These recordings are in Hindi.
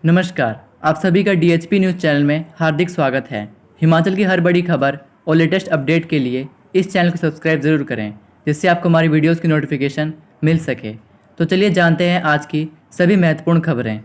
नमस्कार। आप सभी का डीएचपी न्यूज़ चैनल में हार्दिक स्वागत है। हिमाचल की हर बड़ी खबर और लेटेस्ट अपडेट के लिए इस चैनल को सब्सक्राइब ज़रूर करें, जिससे आपको हमारी वीडियोस की नोटिफिकेशन मिल सके। तो चलिए जानते हैं आज की सभी महत्वपूर्ण खबरें।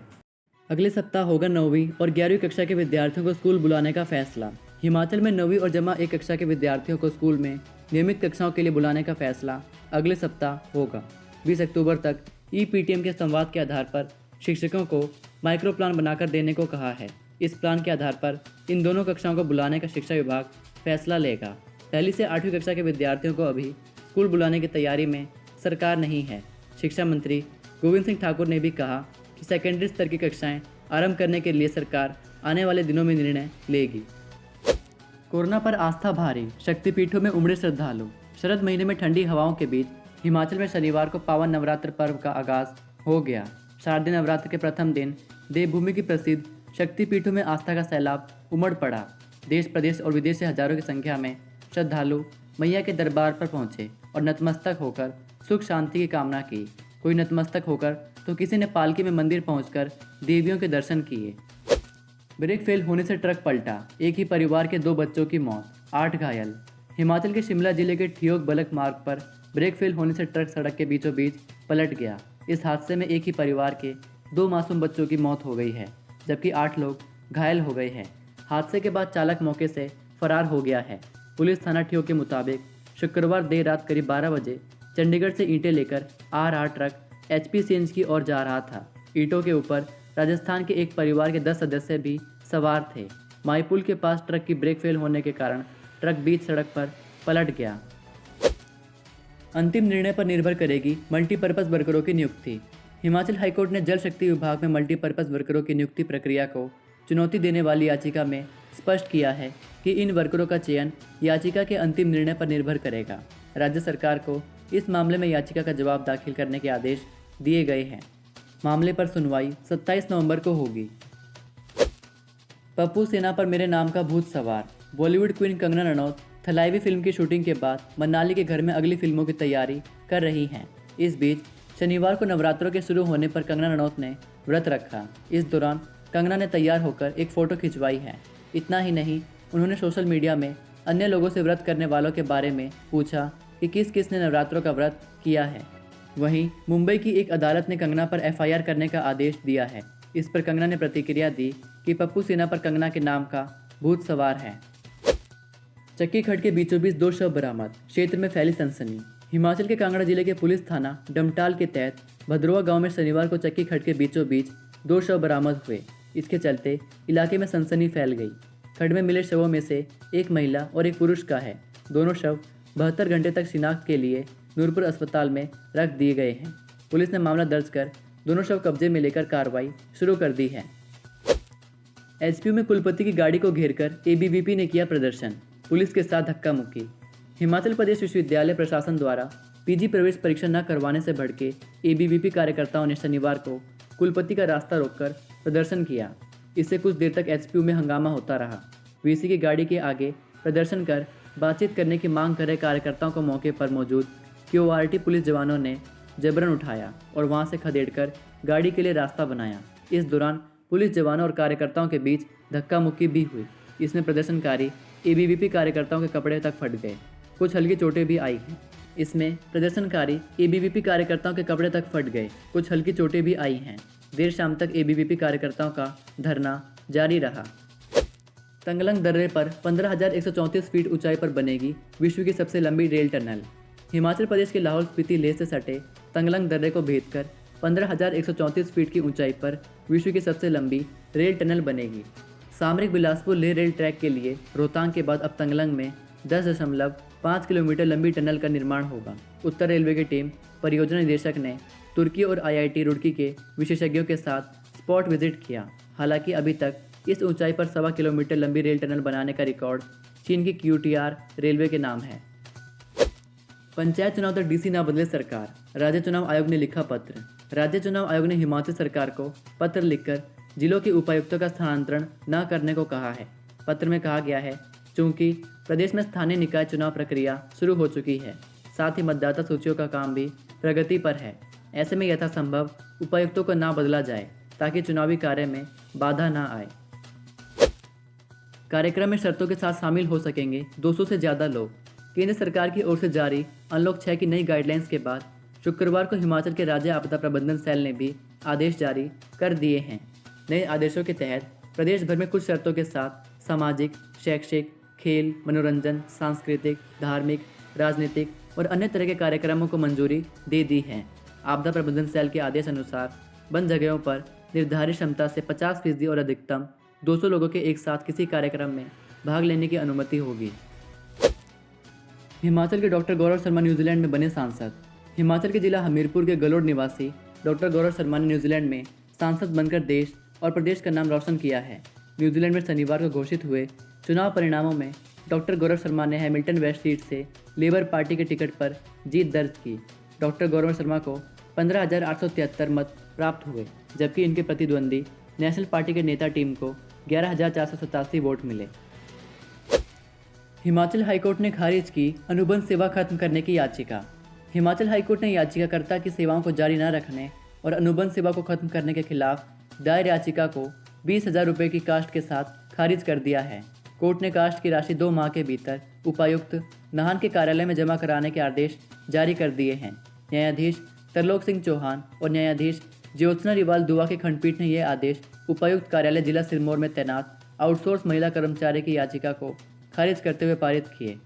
अगले सप्ताह होगा 9वीं और 11वीं कक्षा के विद्यार्थियों को स्कूल बुलाने का फैसला। हिमाचल में 9वीं और जमा 1 कक्षा के विद्यार्थियों को स्कूल में नियमित कक्षाओं के लिए बुलाने का फैसला अगले सप्ताह होगा। 20 अक्टूबर तक ईपीटीएम के संवाद के आधार पर शिक्षकों को माइक्रो प्लान बनाकर देने को कहा है। इस प्लान के आधार पर इन दोनों कक्षाओं को बुलाने का शिक्षा विभाग फैसला लेगा। पहली से 8वीं कक्षा के विद्यार्थियों को अभी स्कूल बुलाने की तैयारी में सरकार नहीं है। शिक्षा मंत्री गोविंद सिंह ठाकुर ने भी कहा कि सेकेंडरी स्तर की कक्षाएं आरंभ करने के लिए सरकार आने वाले दिनों में निर्णय लेगी। कोरोना पर आस्था भारी, शक्तिपीठों में उमड़े श्रद्धालु। शरद महीने में ठंडी हवाओं के बीच हिमाचल में शनिवार को पावन नवरात्र पर्व का आगाज हो गया। शारदीय नवरात्र के प्रथम दिन देवभूमि की प्रसिद्ध शक्तिपीठों में आस्था का सैलाब उमड़ पड़ा। देश प्रदेश और विदेश से हजारों की संख्या में श्रद्धालु मैया के दरबार पर पहुंचे और नतमस्तक होकर सुख शांति की कामना की। कोई नतमस्तक होकर तो किसी ने पालकी में मंदिर पहुंचकर देवियों के दर्शन किए। ब्रेक फेल होने से ट्रक पलटा, एक ही परिवार के 2 बच्चों की मौत, 8 घायल। हिमाचल के शिमला जिले के ठियोग बलक मार्ग पर ब्रेक फेल होने से ट्रक सड़क के बीचों बीच पलट गया। इस हादसे में एक ही परिवार के 2 मासूम बच्चों की मौत हो गई है, जबकि 8 लोग घायल हो गए हैं। हादसे के बाद चालक मौके से फरार हो गया है। पुलिस थाना ठियोग के मुताबिक शुक्रवार देर रात करीब 12 बजे चंडीगढ़ से ईंटें लेकर आ रहा ट्रक HPCNG की ओर जा रहा था। ईंटों के ऊपर राजस्थान के एक परिवार के 10 सदस्य भी सवार थे। माईपुल के पास ट्रक की ब्रेक फेल होने के कारण ट्रक बीच सड़क पर पलट गया। अंतिम निर्णय पर निर्भर करेगी मल्टीपर्पज़ वर्करों की नियुक्ति। हिमाचल हाईकोर्ट ने जल शक्ति विभाग में मल्टीपर्पज़ वर्करों की नियुक्ति प्रक्रिया को चुनौती देने वाली याचिका में स्पष्ट किया है कि इन वर्करों का चयन याचिका के अंतिम निर्णय पर निर्भर करेगा। राज्य सरकार को इस मामले में याचिका का जवाब दाखिल करने के आदेश दिए गए हैं। मामले पर सुनवाई 27 नवंबर को होगी। पप्पू सेना पर मेरे नाम का भूत सवार। बॉलीवुड क्वीन कंगना रनौत थलाइवी फिल्म की शूटिंग के बाद मनाली के घर में अगली फिल्मों की तैयारी कर रही हैं। इस बीच शनिवार को नवरात्रों के शुरू होने पर कंगना रनौत ने व्रत रखा। इस दौरान कंगना ने तैयार होकर एक फ़ोटो खिंचवाई है। इतना ही नहीं, उन्होंने सोशल मीडिया में अन्य लोगों से व्रत करने वालों के बारे में पूछा कि किस किस ने नवरात्रों का व्रत किया है। वहीं मुंबई की एक अदालत ने कंगना पर FIR करने का आदेश दिया है। इस पर कंगना ने प्रतिक्रिया दी कि पप्पू सेना पर कंगना के नाम का भूत सवार है। चक्की खड्ड के बीचों बीच 2 शव बरामद, क्षेत्र में फैली सनसनी। हिमाचल के कांगड़ा जिले के पुलिस थाना डमटाल के तहत भद्रोवा गांव में शनिवार को चक्की खड्ड के बीचों बीच 2 शव बरामद हुए। इसके चलते इलाके में सनसनी फैल गई। खड्ड में मिले शवों में से एक महिला और एक पुरुष का है। दोनों शव 72 घंटे तक शिनाख्त के लिए नूरपुर अस्पताल में रख दिए गए हैं। पुलिस ने मामला दर्ज कर दोनों शव कब्जे में लेकर कार्रवाई शुरू कर दी है। HPU में कुलपति की गाड़ी को घेरकर ABVP ने किया प्रदर्शन, पुलिस के साथ धक्का मुक्की। हिमाचल प्रदेश विश्वविद्यालय प्रशासन द्वारा PG प्रवेश परीक्षा न करवाने से भड़के ABVP कार्यकर्ताओं ने शनिवार को कुलपति का रास्ता रोककर प्रदर्शन किया। इससे कुछ देर तक HPU में हंगामा होता रहा। VC की गाड़ी के आगे प्रदर्शन कर बातचीत करने की मांग कर रहे कार्यकर्ताओं को मौके पर मौजूद QRT पुलिस जवानों ने जबरन उठाया और वहां से खदेड़कर गाड़ी के लिए रास्ता बनाया। इस दौरान पुलिस जवानों और कार्यकर्ताओं के बीच धक्का मुक्की भी हुई। इसमें प्रदर्शनकारी ABVP कार्यकर्ताओं के कपड़े तक फट गए। कुछ हल्की चोटें भी आई हैं। इसमें प्रदर्शनकारी ABVP कार्यकर्ताओं के कपड़े तक फट गए। कुछ हल्की चोटें भी आई हैं। देर शाम तक ABVP कार्यकर्ताओं का धरना जारी रहा। तंगलंग दर्रे पर 15,134 फीट ऊंचाई पर बनेगी विश्व की सबसे लंबी रेल टनल। हिमाचल प्रदेश के लाहौल स्पीति लेह से सटे तंगलंग दर्रे को भेदकर 15,134 फीट की ऊंचाई पर विश्व की सबसे लंबी रेल टनल बनेगी। सामरिक बिलासपुर लेह रेल ट्रैक के लिए रोहतांग के बाद अब तंगलंग में 10.5 किलोमीटर लंबी टनल का निर्माण होगा। उत्तर रेलवे की टीम परियोजना निदेशक ने तुर्की और IIT रुड़की के विशेषज्ञों के साथ स्पॉट विजिट किया। हालांकि अभी तक इस ऊंचाई पर 1.25 किलोमीटर लंबी रेल टनल बनाने का रिकॉर्ड चीन की QTR रेलवे के नाम है। पंचायत चुनाव तक DC न बदले सरकार, राज्य चुनाव आयोग ने लिखा पत्र। राज्य चुनाव आयोग ने हिमाचल सरकार को पत्र लिखकर जिलों के उपायुक्तों का स्थानांतरण न करने को कहा है। पत्र में कहा गया है, चूंकि प्रदेश में स्थानीय निकाय चुनाव प्रक्रिया शुरू हो चुकी है, साथ ही मतदाता सूचियों का काम भी प्रगति पर है, ऐसे में यथासंभव उपायुक्तों को ना बदला जाए। ताकि चुनावी कार्य में बाधा न आए। कार्यक्रम में शर्तों के साथ शामिल हो सकेंगे 200 से ज़्यादा लोग। केंद्र सरकार की ओर से जारी अनलॉक 6 की नई गाइडलाइंस के बाद शुक्रवार को हिमाचल के राज्य आपदा प्रबंधन सेल ने भी आदेश जारी कर दिए हैं। नए आदेशों के तहत प्रदेश भर में कुछ शर्तों के साथ सामाजिक, शैक्षिक, खेल, मनोरंजन, सांस्कृतिक, धार्मिक, राजनीतिक और अन्य तरह के कार्यक्रमों को मंजूरी दे दी है। आपदा प्रबंधन सेल के आदेश अनुसार बंद जगहों पर निर्धारित क्षमता से 50% और अधिकतम 200 लोगों के एक साथ किसी कार्यक्रम में भाग लेने की अनुमति होगी। हिमाचल के डॉक्टर गौरव शर्मा न्यूजीलैंड में बने सांसद। हिमाचल के जिला हमीरपुर के गलोड निवासी डॉक्टर गौरव शर्मा ने न्यूजीलैंड में सांसद बनकर देश और प्रदेश का नाम रोशन किया है। न्यूजीलैंड में शनिवार को घोषित हुए चुनाव परिणामों में डॉक्टर गौरव शर्मा ने हैमिल्टन वेस्ट सीट से लेबर पार्टी के टिकट पर जीत दर्ज की। डॉक्टर गौरव शर्मा को 15,873 मत प्राप्त हुए, जबकि इनके प्रतिद्वंदी नेशनल पार्टी के नेता टीम को 11,487 वोट मिले। हिमाचल हाईकोर्ट ने खारिज की अनुबंध सेवा खत्म करने की याचिका। हिमाचल हाईकोर्ट ने याचिकाकर्ता की सेवाओं को जारी न रखने और अनुबंध सेवा को खत्म करने के खिलाफ दायर याचिका को 20,000 रुपये की कास्ट के साथ खारिज कर दिया है। कोर्ट ने कास्ट की राशि 2 माह के भीतर उपायुक्त नाहन के कार्यालय में जमा कराने के आदेश जारी कर दिए हैं। न्यायाधीश तरलोक सिंह चौहान और न्यायाधीश ज्योत्सना रिवाल दुआ की खंडपीठ ने यह आदेश उपायुक्त कार्यालय जिला सिरमौर में तैनात आउटसोर्स महिला कर्मचारी की याचिका को खारिज करते हुए पारित किए।